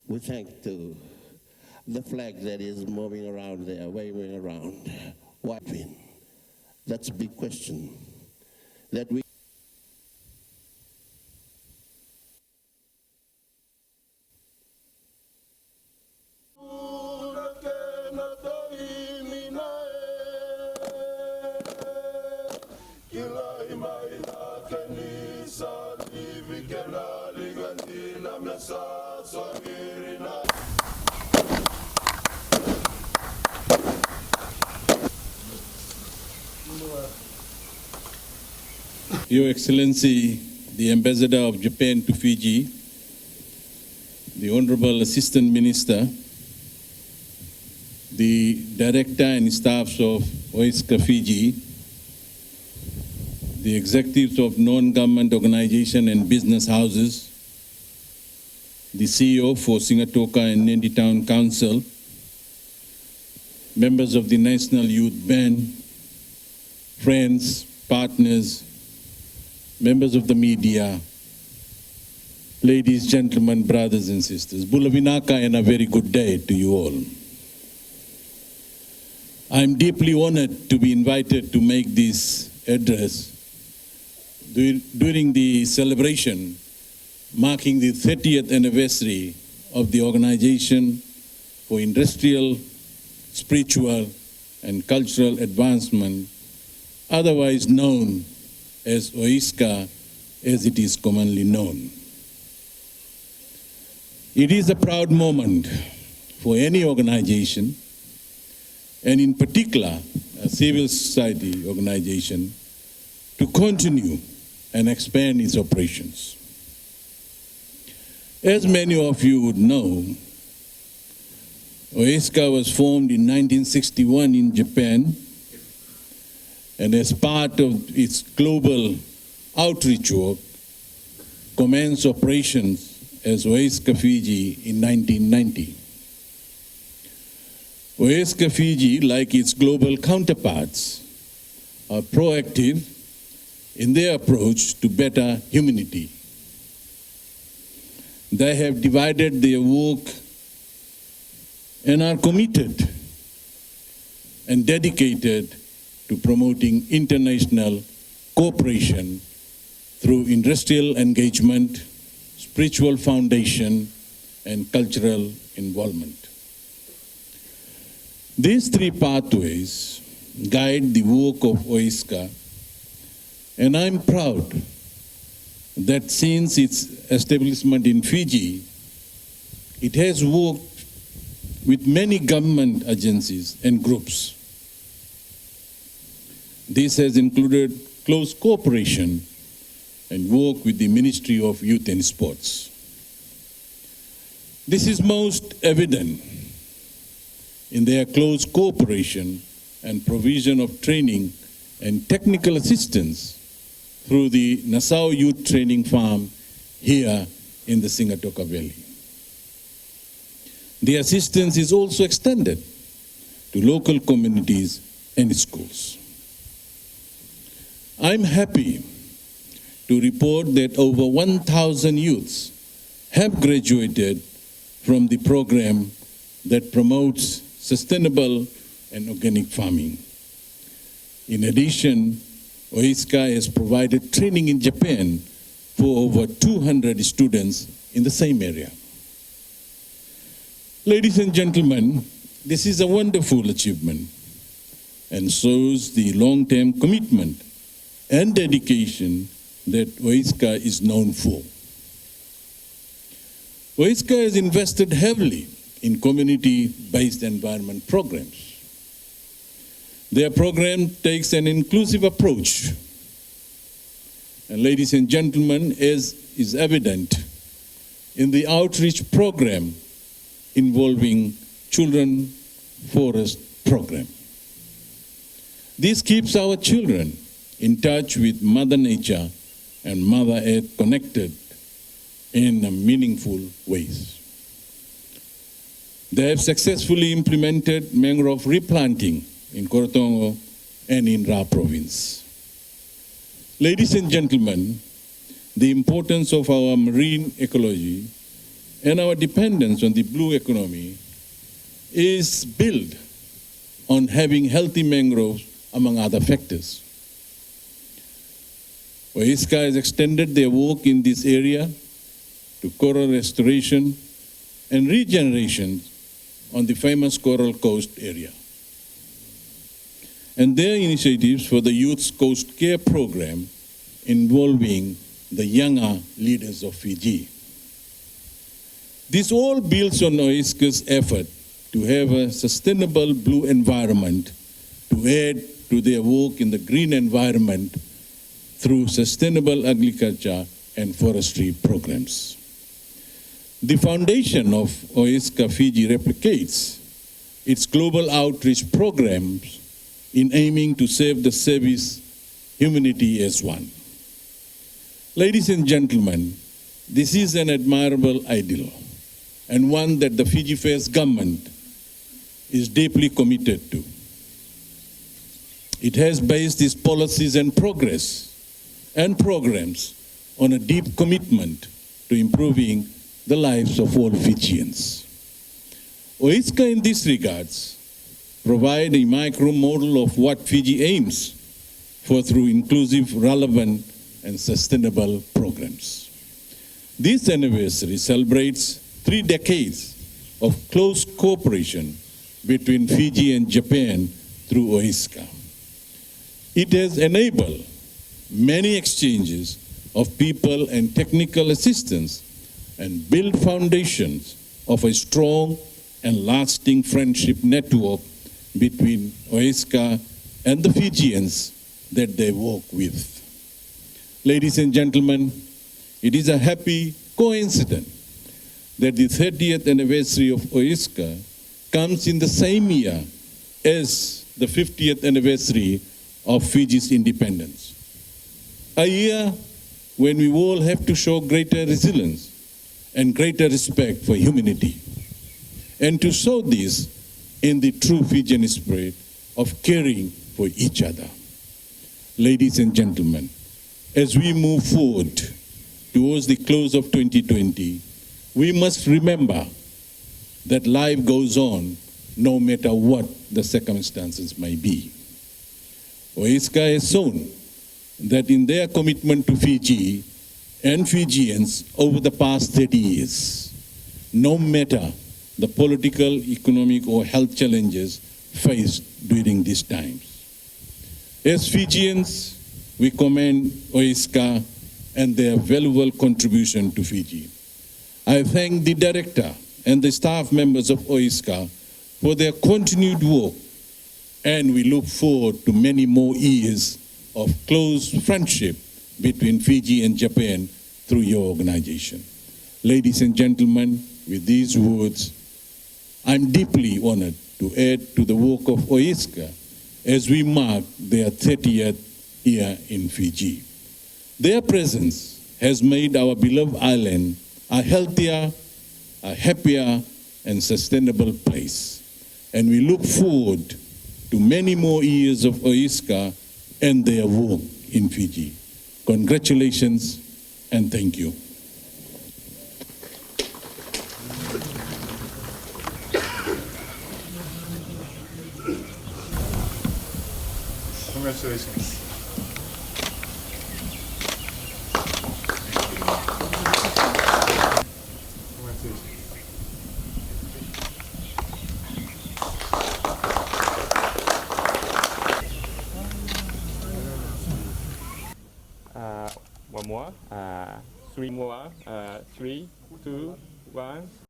We thank the flag that is moving around there, waving around. Why? That's a big question. That we Your Excellency, the Ambassador of Japan to Fiji, the Honorable Assistant Minister, the Director and staffs of OISCA Fiji, the executives of non-government organization and business houses, the CEO for Sigatoka and Nandi Town Council, members of the National Youth Band, friends, partners, members of the media, ladies, gentlemen, brothers and sisters. Bulavinaka and a very good day to you all. I'm deeply honored to be invited to make this address during the celebration marking the 30th anniversary of the Organization for Industrial, Spiritual and Cultural Advancement, otherwise known as OISCA, as it is commonly known. It is a proud moment for any organization, and in particular, a civil society organization, to continue and expand its operations. As many of you would know, OISCA was formed in 1961 in Japan, and as part of its global outreach work, commenced operations as OISCA Fiji in 1990. OISCA Fiji, like its global counterparts, are proactive in their approach to better humanity. They have divided their work and are committed and dedicated to promoting international cooperation through industrial engagement, spiritual foundation, and cultural involvement. These three pathways guide the work of OISCA, and I'm proud that since its establishment in Fiji, it has worked with many government agencies and groups. This has included close cooperation and work with the Ministry of Youth and Sports. This is most evident in their close cooperation and provision of training and technical assistance through the Nasau Youth Training Farm here in the Sigatoka Valley. The assistance is also extended to local communities and schools. I'm happy to report that over 1,000 youths have graduated from the program that promotes sustainable and organic farming. In addition, OISCA has provided training in Japan for over 200 students in the same area. Ladies and gentlemen, this is a wonderful achievement and shows the long-term commitment and dedication that OISCA is known for. OISCA has invested heavily in community-based environment programs. Their program takes an inclusive approach. And ladies and gentlemen, as is evident in the outreach program involving Children Forest Program. This keeps our children in touch with Mother Nature and Mother Earth connected in meaningful ways. They have successfully implemented mangrove replanting in Korotongo and in Ra province. Ladies and gentlemen, the importance of our marine ecology and our dependence on the blue economy is built on having healthy mangroves, among other factors. OISCA has extended their work in this area to coral restoration and regeneration on the famous Coral Coast area. And their initiatives for the Youth Coast Care Program involving the younger leaders of Fiji. This all builds on OISCA's effort to have a sustainable blue environment to add to their work in the green environment through sustainable agriculture and forestry programs. The foundation of OISCA Fiji replicates its global outreach programs in aiming to save the service humanity as one. Ladies and gentlemen, this is an admirable ideal and one that the Fiji Affairs government is deeply committed to. It has based its policies and programs on a deep commitment to improving the lives of all Fijians. OISCA in these regards provide a micro model of what Fiji aims for through inclusive, relevant, and sustainable programs. This anniversary celebrates 3 decades of close cooperation between Fiji and Japan through OISCA. It has enabled many exchanges of people and technical assistance and built foundations of a strong and lasting friendship network between OISCA and the Fijians that they work with. Ladies and gentlemen, it is a happy coincidence that the 30th anniversary of OISCA comes in the same year as the 50th anniversary of Fiji's independence. A year when we all have to show greater resilience and greater respect for humanity, and to show this in the true Fijian spirit of caring for each other. Ladies and gentlemen, as we move forward towards the close of 2020, we must remember that life goes on no matter what the circumstances may be. OISCA has shown that in their commitment to Fiji and Fijians over the past 30 years, no matter the political, economic, or health challenges faced during these times. As Fijians, we commend OISCA and their valuable contribution to Fiji. I thank the director and the staff members of OISCA for their continued work, and we look forward to many more years of close friendship between Fiji and Japan through your organization. Ladies and gentlemen, with these words, I'm deeply honored to add to the work of OISCA as we mark their 30th year in Fiji. Their presence has made our beloved island a healthier, a happier, and sustainable place. And we look forward to many more years of OISCA and their work in Fiji. Congratulations and thank you. Congratulations. One more. 3 more. 3, 2, 1.